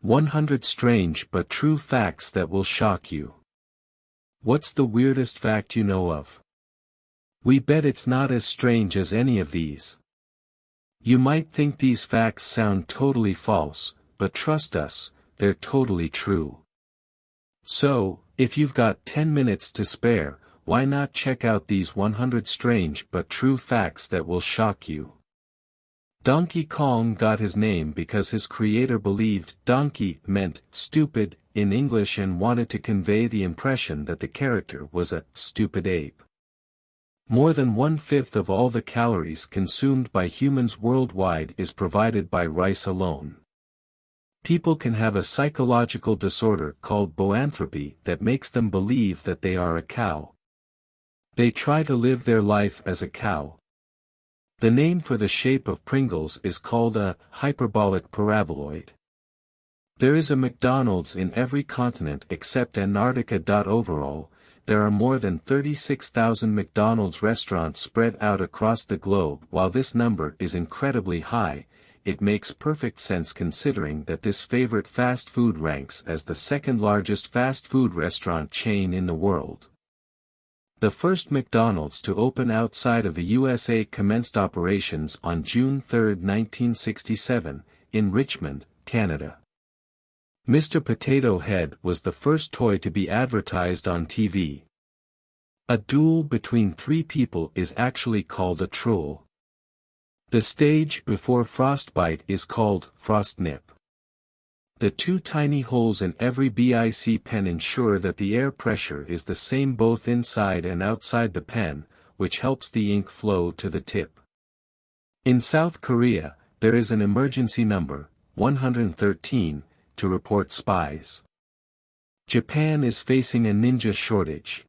100 strange but true facts that will shock you. What's the weirdest fact you know of? We bet it's not as strange as any of these. You might think these facts sound totally false, but trust us, they're totally true. So, if you've got 10 minutes to spare, why not check out these 100 strange but true facts that will shock you. Donkey Kong got his name because his creator believed donkey meant stupid in English and wanted to convey the impression that the character was a stupid ape. More than 1/5 of all the calories consumed by humans worldwide is provided by rice alone. People can have a psychological disorder called boanthropy that makes them believe that they are a cow. They try to live their life as a cow. The name for the shape of Pringles is called a hyperbolic paraboloid. There is a McDonald's in every continent except Antarctica. Overall, there are more than 36,000 McDonald's restaurants spread out across the globe. While this number is incredibly high, it makes perfect sense considering that this favorite fast food ranks as the second largest fast food restaurant chain in the world. The first McDonald's to open outside of the USA commenced operations on June 3, 1967, in Richmond, Canada. Mr. Potato Head was the first toy to be advertised on TV. A duel between 3 people is actually called a troll. The stage before frostbite is called frostnip. The 2 tiny holes in every BIC pen ensure that the air pressure is the same both inside and outside the pen, which helps the ink flow to the tip. In South Korea, there is an emergency number, 113, to report spies. Japan is facing a ninja shortage.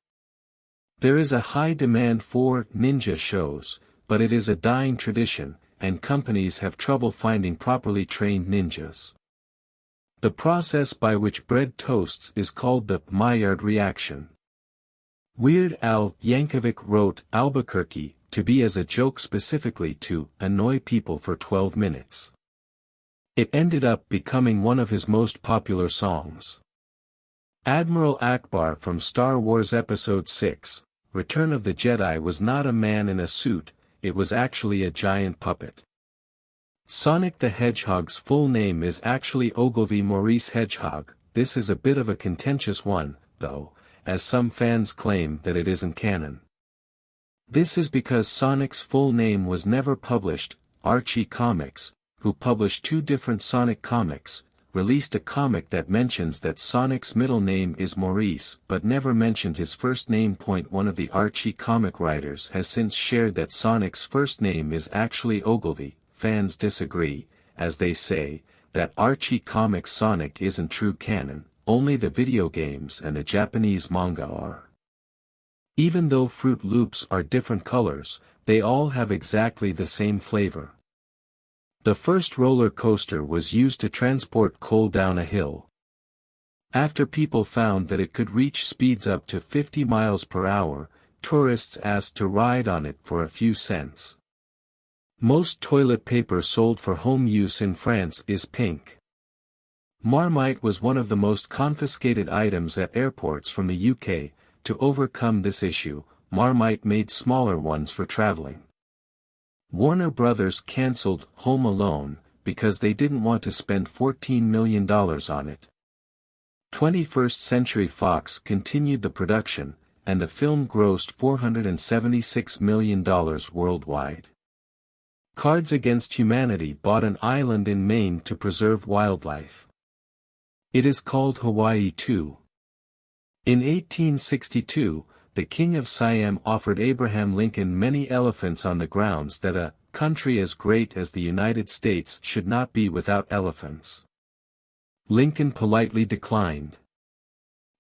There is a high demand for ninja shows, but it is a dying tradition, and companies have trouble finding properly trained ninjas. The process by which bread toasts is called the Maillard reaction. Weird Al Yankovic wrote Albuquerque to be as a joke specifically to annoy people for 12 minutes. It ended up becoming one of his most popular songs. Admiral Akbar from Star Wars Episode 6, Return of the Jedi was not a man in a suit, it was actually a giant puppet. Sonic the Hedgehog's full name is actually Ogilvy Maurice Hedgehog. This is a bit of a contentious one, though, as some fans claim that it isn't canon. This is because Sonic's full name was never published. Archie Comics, who published 2 different Sonic comics, released a comic that mentions that Sonic's middle name is Maurice but never mentioned his first name. One of the Archie comic writers has since shared that Sonic's first name is actually Ogilvy. Fans disagree, as they say, that Archie Comics Sonic isn't true canon, only the video games and the Japanese manga are. Even though Fruit Loops are different colors, they all have exactly the same flavor. The first roller coaster was used to transport coal down a hill. After people found that it could reach speeds up to 50 miles per hour, tourists asked to ride on it for a few cents. Most toilet paper sold for home use in France is pink. Marmite was one of the most confiscated items at airports from the UK. To overcome this issue, Marmite made smaller ones for traveling. Warner Brothers cancelled Home Alone because they didn't want to spend $14 million on it. 21st Century Fox continued the production, and the film grossed $476 million worldwide. Cards Against Humanity bought an island in Maine to preserve wildlife. It is called Hawaii too. In 1862, the King of Siam offered Abraham Lincoln many elephants on the grounds that a country as great as the United States should not be without elephants. Lincoln politely declined.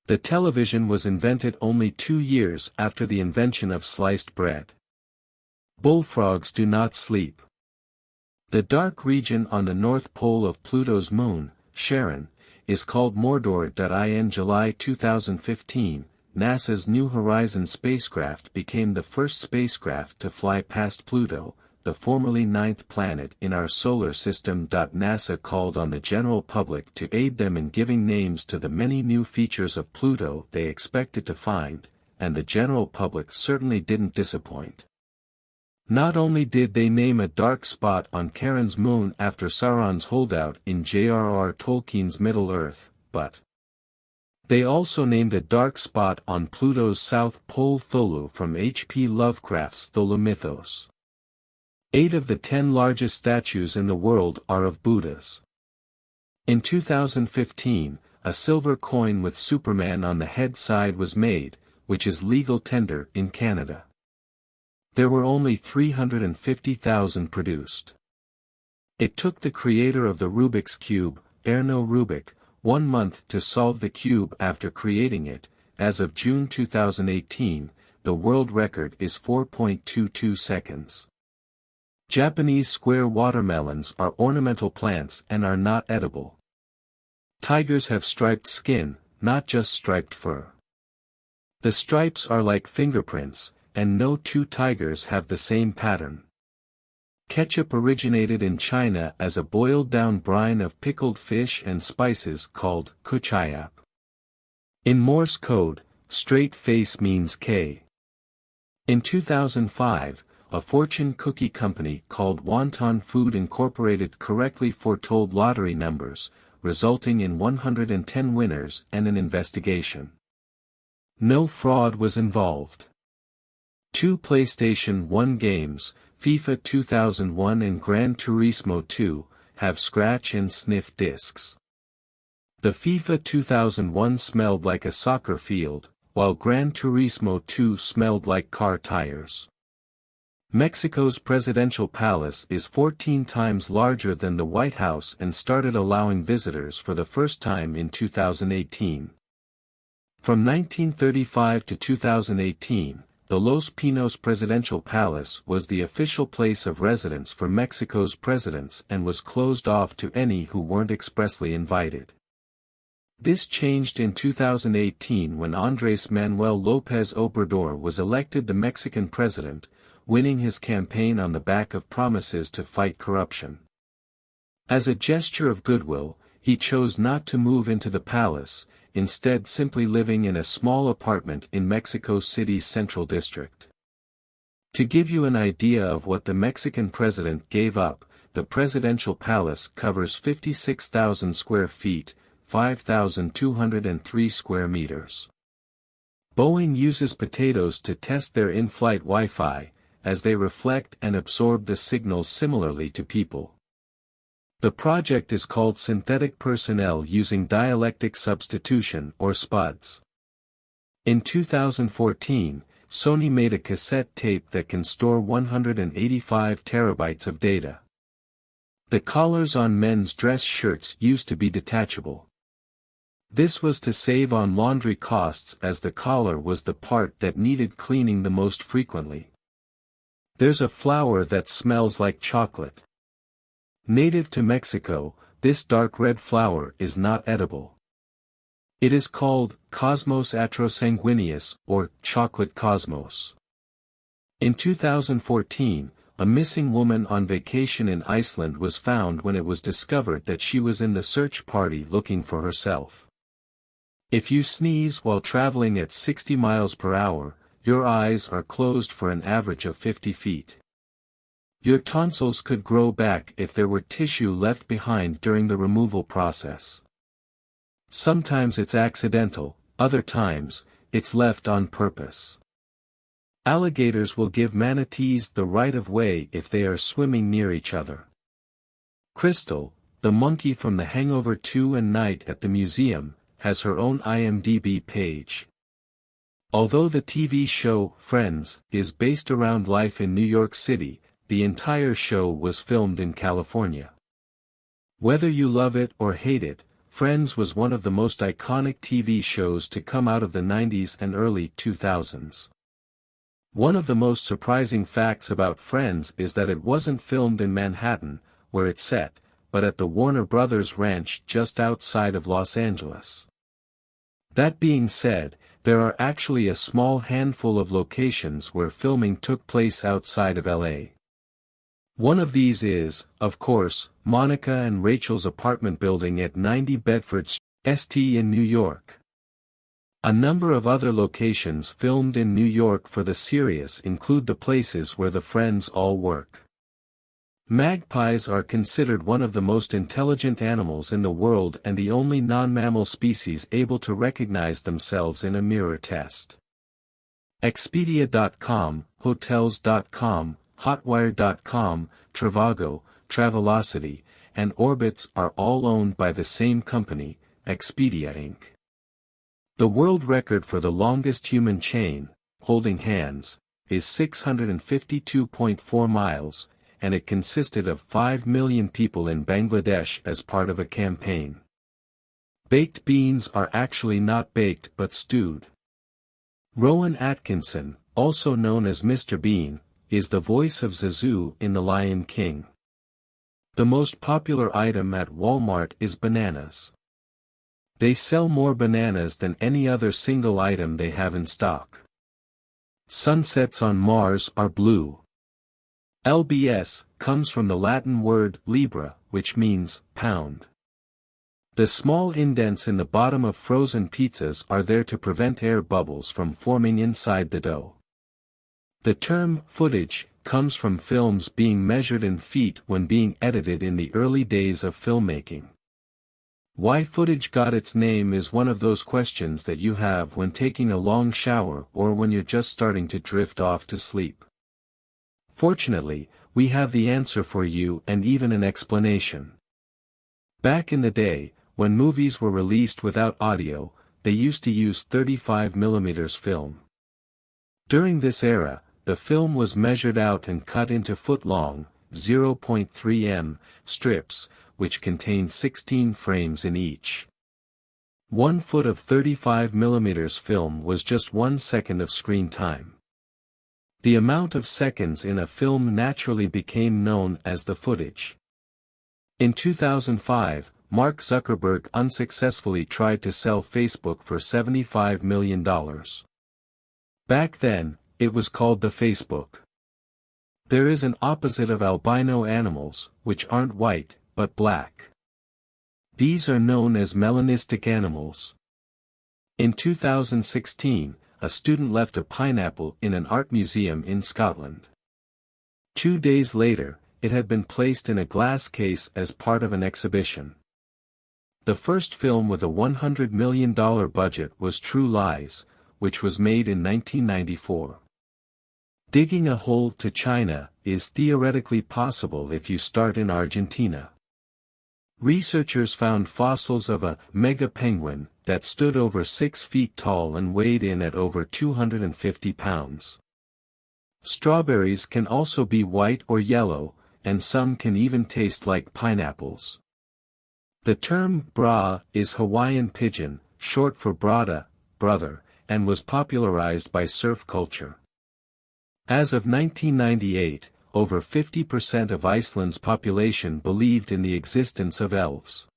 The television was invented only 2 years after the invention of sliced bread. Bullfrogs do not sleep. The dark region on the north pole of Pluto's moon, Charon, is called Mordor. In July 2015, NASA's New Horizons spacecraft became the first spacecraft to fly past Pluto. the formerly ninth planet in our solar system. NASA called on the general public to aid them in giving names to the many new features of Pluto they expected to find, and the general public certainly didn't disappoint. Not only did they name a dark spot on Charon's moon after Sauron's holdout in J.R.R. Tolkien's Middle-earth, but they also named a dark spot on Pluto's south pole Tholu from H.P. Lovecraft's Cthulhu mythos. 8 of the 10 largest statues in the world are of Buddhas. In 2015, a silver coin with Superman on the head side was made, which is legal tender in Canada. There were only 350,000 produced. It took the creator of the Rubik's Cube, Erno Rubik, 1 month to solve the cube after creating it. As of June 2018, the world record is 4.22 seconds. Japanese square watermelons are ornamental plants and are not edible. Tigers have striped skin, not just striped fur. The stripes are like fingerprints, and no two tigers have the same pattern. Ketchup originated in China as a boiled-down brine of pickled fish and spices called kuchayap. In Morse code, straight face means K. In 2005, a fortune cookie company called Wonton Food Incorporated correctly foretold lottery numbers, resulting in 110 winners and an investigation. No fraud was involved. 2 PlayStation 1 games, FIFA 2001 and Gran Turismo 2, have scratch and sniff discs. The FIFA 2001 smelled like a soccer field, while Gran Turismo 2 smelled like car tires. Mexico's presidential palace is 14 times larger than the White House and started allowing visitors for the first time in 2018. From 1935 to 2018, the Los Pinos Presidential Palace was the official place of residence for Mexico's presidents and was closed off to any who weren't expressly invited. This changed in 2018 when Andrés Manuel López Obrador was elected the Mexican president, winning his campaign on the back of promises to fight corruption. As a gesture of goodwill, he chose not to move into the palace, instead simply living in a small apartment in Mexico City's Central District. To give you an idea of what the Mexican president gave up, the presidential palace covers 56,000 square feet, 5,203 square meters. Boeing uses potatoes to test their in-flight Wi-Fi, as they reflect and absorb the signals similarly to people. The project is called Synthetic Personnel Using Dialectic Substitution or SPUDS. In 2014, Sony made a cassette tape that can store 185 terabytes of data. The collars on men's dress shirts used to be detachable. This was to save on laundry costs as the collar was the part that needed cleaning the most frequently. There's a flower that smells like chocolate. Native to Mexico, this dark red flower is not edible. It is called Cosmos atrosanguineus or chocolate cosmos. In 2014, a missing woman on vacation in Iceland was found when it was discovered that she was in the search party looking for herself. If you sneeze while traveling at 60 miles per hour, your eyes are closed for an average of 50 feet. Your tonsils could grow back if there were tissue left behind during the removal process. Sometimes it's accidental, other times, it's left on purpose. Alligators will give manatees the right of way if they are swimming near each other. Crystal, the monkey from The Hangover 2 and Night at the Museum, has her own IMDb page. Although the TV show, Friends, is based around life in New York City, the entire show was filmed in California. Whether you love it or hate it, Friends was one of the most iconic TV shows to come out of the 90s and early 2000s. One of the most surprising facts about Friends is that it wasn't filmed in Manhattan, where it's set, but at the Warner Brothers Ranch just outside of Los Angeles. That being said, there are actually a small handful of locations where filming took place outside of LA. One of these is, of course, Monica and Rachel's apartment building at 90 Bedford St. in New York. A number of other locations filmed in New York for the series include the places where the friends all work. Magpies are considered one of the most intelligent animals in the world and the only non-mammal species able to recognize themselves in a mirror test. Expedia.com, Hotels.com, Hotwire.com, Trivago, Travelocity, and Orbitz are all owned by the same company, Expedia Inc. The world record for the longest human chain, holding hands, is 652.4 miles, and it consisted of 5 million people in Bangladesh as part of a campaign. Baked beans are actually not baked but stewed. Rowan Atkinson, also known as Mr. Bean, is the voice of Zazu in The Lion King. The most popular item at Walmart is bananas. They sell more bananas than any other single item they have in stock. Sunsets on Mars are blue. LBS comes from the Latin word libra, which means pound. The small indents in the bottom of frozen pizzas are there to prevent air bubbles from forming inside the dough. The term footage comes from films being measured in feet when being edited in the early days of filmmaking. Why footage got its name is one of those questions that you have when taking a long shower or when you're just starting to drift off to sleep. Fortunately, we have the answer for you and even an explanation. Back in the day, when movies were released without audio, they used to use 35mm film. During this era, the film was measured out and cut into foot-long, 0.3 m, strips, which contained 16 frames in each. 1 foot of 35mm film was just 1 second of screen time. The amount of seconds in a film naturally became known as the footage. In 2005, Mark Zuckerberg unsuccessfully tried to sell Facebook for $75 million. Back then, it was called the Facebook. There is an opposite of albino animals, which aren't white, but black. These are known as melanistic animals. In 2016, a student left a pineapple in an art museum in Scotland. 2 days later, it had been placed in a glass case as part of an exhibition. The first film with a $100 million budget was True Lies, which was made in 1994. Digging a hole to China is theoretically possible if you start in Argentina. Researchers found fossils of a mega penguin that stood over 6 feet tall and weighed in at over 250 pounds. Strawberries can also be white or yellow, and some can even taste like pineapples. The term bra is Hawaiian pidgin, short for brada, brother, and was popularized by surf culture. As of 1998, over 50% of Iceland's population believed in the existence of elves.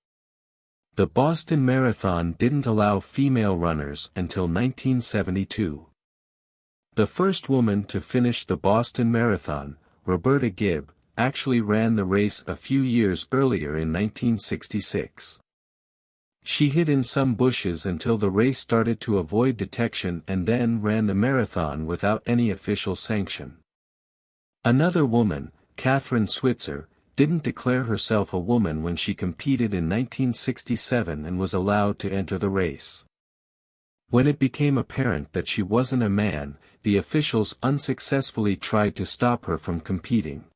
The Boston Marathon didn't allow female runners until 1972. The first woman to finish the Boston Marathon, Roberta Gibb, actually ran the race a few years earlier in 1966. She hid in some bushes until the race started to avoid detection and then ran the marathon without any official sanction. Another woman, Catherine Switzer, didn't declare herself a woman when she competed in 1967 and was allowed to enter the race. When it became apparent that she wasn't a man, the officials unsuccessfully tried to stop her from competing.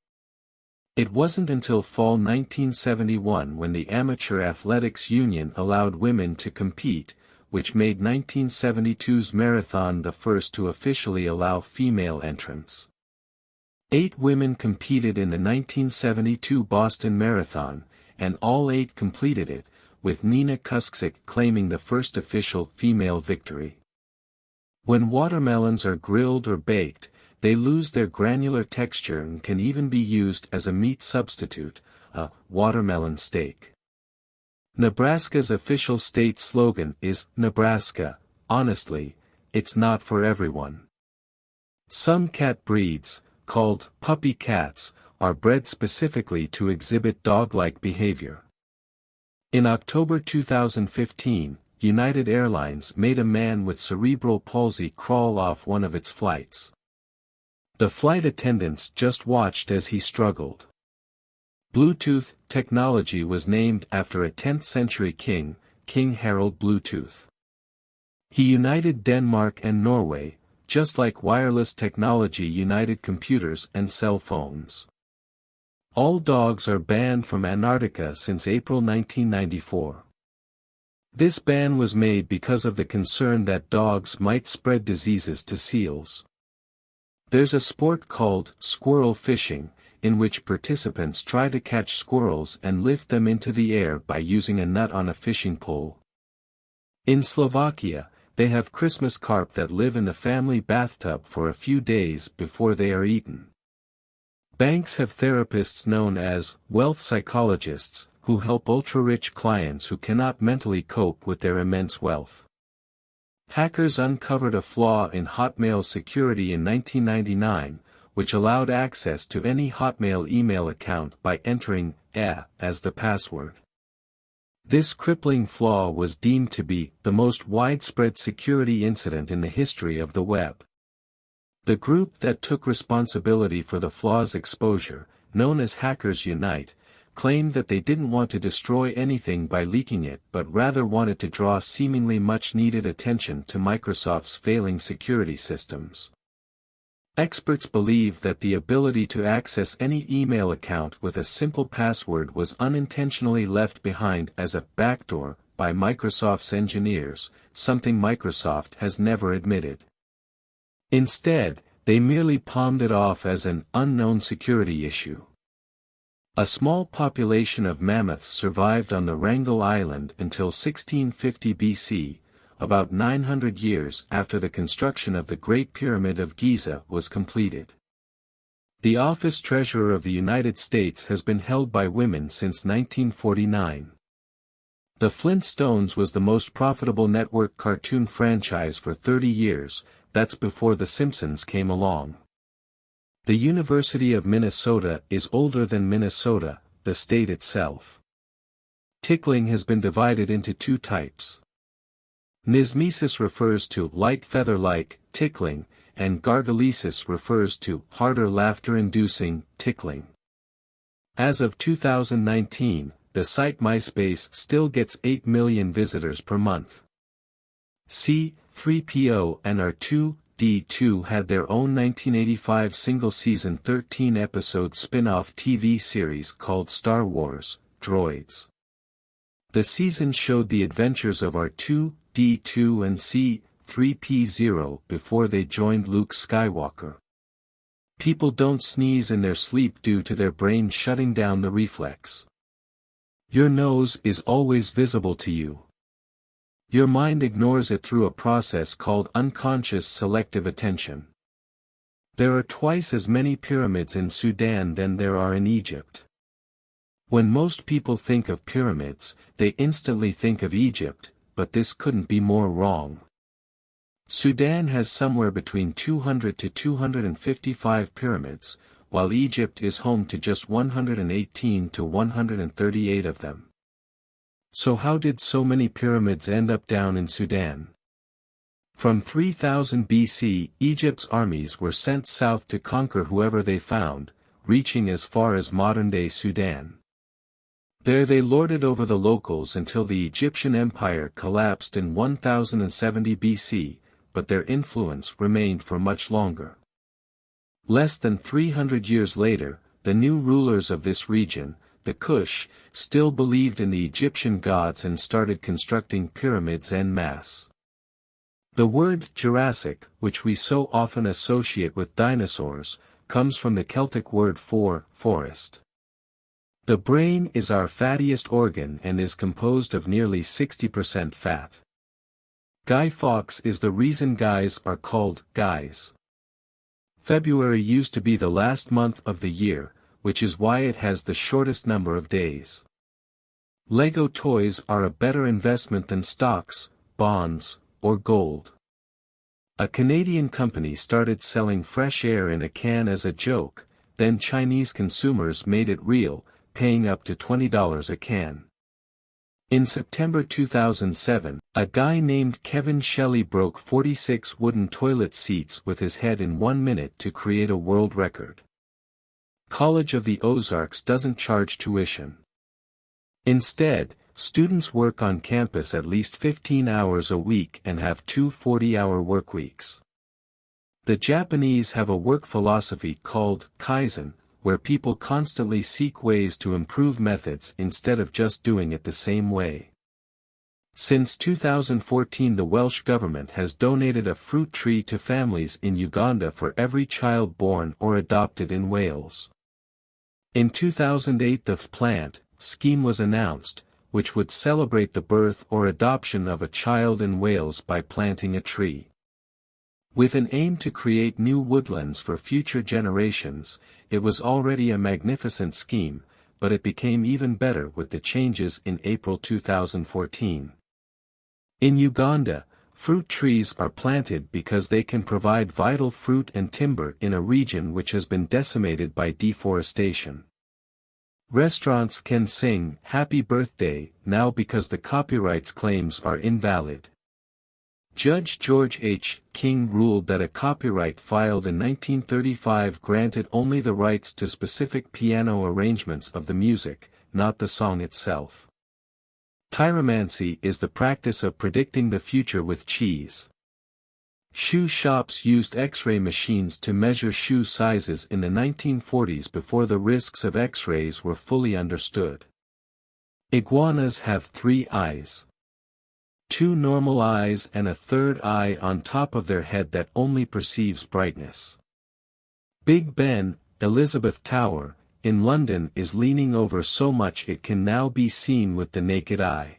It wasn't until fall 1971 when the Amateur Athletics Union allowed women to compete, which made 1972's marathon the first to officially allow female entrants. 8 women competed in the 1972 Boston Marathon, and all 8 completed it, with Nina Kuskzik claiming the first official female victory. When watermelons are grilled or baked, they lose their granular texture and can even be used as a meat substitute, a watermelon steak. Nebraska's official state slogan is, "Nebraska, honestly, it's not for everyone." Some cat breeds, called puppy cats, are bred specifically to exhibit dog-like behavior. In October 2015, United Airlines made a man with cerebral palsy crawl off one of its flights. The flight attendants just watched as he struggled. Bluetooth technology was named after a 10th-century king, King Harald Bluetooth. He united Denmark and Norway, just like wireless technology united computers and cell phones. All dogs are banned from Antarctica since April 1994. This ban was made because of the concern that dogs might spread diseases to seals. There's a sport called squirrel fishing, in which participants try to catch squirrels and lift them into the air by using a nut on a fishing pole. In Slovakia, they have Christmas carp that live in the family bathtub for a few days before they are eaten. Banks have therapists known as wealth psychologists, who help ultra-rich clients who cannot mentally cope with their immense wealth. Hackers uncovered a flaw in Hotmail security in 1999, which allowed access to any Hotmail email account by entering as the password. This crippling flaw was deemed to be the most widespread security incident in the history of the web. The group that took responsibility for the flaw's exposure, known as Hackers Unite, claimed that they didn't want to destroy anything by leaking it but rather wanted to draw seemingly much-needed attention to Microsoft's failing security systems. Experts believe that the ability to access any email account with a simple password was unintentionally left behind as a backdoor by Microsoft's engineers, something Microsoft has never admitted. Instead, they merely palmed it off as an unknown security issue. A small population of mammoths survived on the Wrangel Island until 1650 BC, about 900 years after the construction of the Great Pyramid of Giza was completed. The office treasurer of the United States has been held by women since 1949. The Flintstones was the most profitable network cartoon franchise for 30 years, that's before The Simpsons came along. The University of Minnesota is older than Minnesota, the state itself. Tickling has been divided into two types. Nismesis refers to light feather-like tickling, and gargalesis refers to harder laughter-inducing tickling. As of 2019, the site MySpace still gets 8 million visitors per month. C3PO and R2-D2 had their own 1985 single-season 13-episode spin-off TV series called Star Wars: Droids. The season showed the adventures of R2-D2 and C3PO before they joined Luke Skywalker. People don't sneeze in their sleep due to their brain shutting down the reflex. Your nose is always visible to you. Your mind ignores it through a process called unconscious selective attention. There are twice as many pyramids in Sudan than there are in Egypt. When most people think of pyramids, they instantly think of Egypt, but this couldn't be more wrong. Sudan has somewhere between 200 to 255 pyramids, while Egypt is home to just 118 to 138 of them. So how did so many pyramids end up down in Sudan? From 3000 BC, Egypt's armies were sent south to conquer whoever they found, reaching as far as modern-day Sudan. There they lorded over the locals until the Egyptian Empire collapsed in 1070 BC, but their influence remained for much longer. Less than 300 years later, the new rulers of this region, the Kush, still believed in the Egyptian gods and started constructing pyramids en masse. The word Jurassic, which we so often associate with dinosaurs, comes from the Celtic word for forest. The brain is our fattiest organ and is composed of nearly 60% fat. Guy Fawkes is the reason guys are called guys. February used to be the last month of the year, which is why it has the shortest number of days. Lego toys are a better investment than stocks, bonds, or gold. A Canadian company started selling fresh air in a can as a joke, then Chinese consumers made it real, paying up to $20 a can. In September 2007, a guy named Kevin Shelley broke 46 wooden toilet seats with his head in 1 minute to create a world record. College of the Ozarks doesn't charge tuition. Instead, students work on campus at least 15 hours a week and have 2 40-hour workweeks. The Japanese have a work philosophy called Kaizen, where people constantly seek ways to improve methods instead of just doing it the same way. Since 2014, the Welsh government has donated a fruit tree to families in Uganda for every child born or adopted in Wales. In 2008, the Plant scheme was announced, which would celebrate the birth or adoption of a child in Wales by planting a tree. With an aim to create new woodlands for future generations, it was already a magnificent scheme, but it became even better with the changes in April 2014. In Uganda, fruit trees are planted because they can provide vital fruit and timber in a region which has been decimated by deforestation. Restaurants can sing "Happy Birthday" now because the copyright claims are invalid. Judge George H. King ruled that a copyright filed in 1935 granted only the rights to specific piano arrangements of the music, not the song itself. Chiromancy is the practice of predicting the future with cheese. Shoe shops used X-ray machines to measure shoe sizes in the 1940s before the risks of X-rays were fully understood. Iguanas have 3 eyes. 2 normal eyes and a 3rd eye on top of their head that only perceives brightness. Big Ben, Elizabeth Tower, in London is leaning over so much it can now be seen with the naked eye.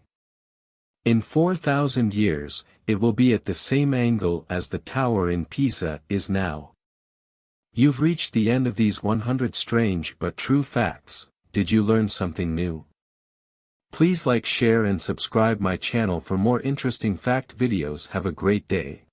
In 4,000 years, it will be at the same angle as the tower in Pisa is now. You've reached the end of these 100 strange but true facts. Did you learn something new? Please like, share and subscribe my channel for more interesting fact videos. Have a great day.